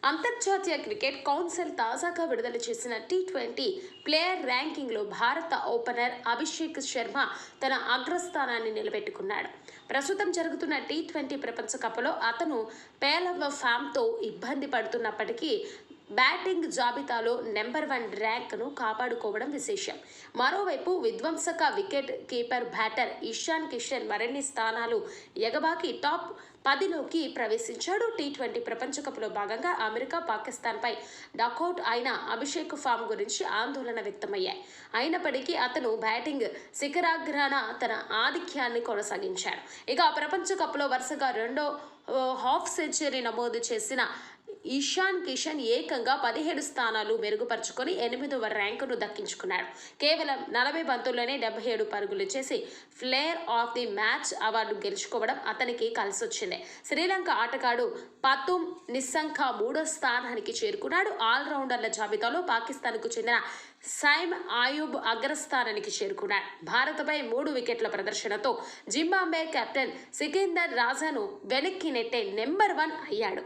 అంతర్జాతీయ cricket council తాజాగా విడుదల చేసిన టీ20 ప్లేయర్ ర్యాంకింగ్లో భారత ఓపెనర్ అభిషేక్ శర్మ తన అగ్రస్థానాన్ని నిలబెట్టుకున్నాడు. ప్రస్తుతం జరుగుతున్న టీ20 ప్రపంచ కప్లో అతను పేలవ ఫామ్తో ఇబ్బంది పడుతున్నప్పటికీ బ్యాటింగ్ జాబితాలో నెంబర్ 1 ర్యాంక్ను కాపాడుకోవడం విశేషం. మరోవైపు విధ్వంసక wicket keeper batter Ishan Kishan మరిన్ని స్థానాలు ఎగబాకి టాప్ 10లోకి ప్రవేశించాడు. టీ20 ప్రపంచ కప్లో భాగంగా అమెరికా, పాకిస్తాన్పై డకౌట్ అయిన అభిషేక్ ఫామ్ గురించి ఆందోళన వ్యక్తమయ్యాయి. అయినప్పటికీ అతను బ్యాటింగ్ శిఖరాగ్రాన తన ఆధిక్యాన్ని కొనసాగించాడు. ఇక ప్రపంచ కప్లో వరుసగా రెండో హాఫ్ సెంచరీ నమోదు చేసిన ఇషాన్ కిషన్ ఏకంగా 17 స్థానాలు మెరుగుపరుచుకొని 8వ ర్యాంకును దక్కించుకున్నాడు. కేవలం 40 బంతుల్లోనే 77 పరుగులు చేసి player of the match award గెలుచుకోవడం అతనికి కలిసొచ్చింది. శ్రీలంక ఆటగాడు పతుమ్ నిస్సంక 3వ స్థానానికి చేరుకున్నాడు. ఆల్రౌండర్ల జాబితాలో పాకిస్తాన్కు చెందిన సైమ్ ఆయూబ్ అగ్రస్థానానికి చేరుకున్నాడు. భారత్పై 3 వికెట్ల ప్రదర్శనతో జింబాబ్వే కెప్టెన్ సికిందర్ రాజాను వెనక్కి నెట్టే నెంబర్ 1 అయ్యాడు.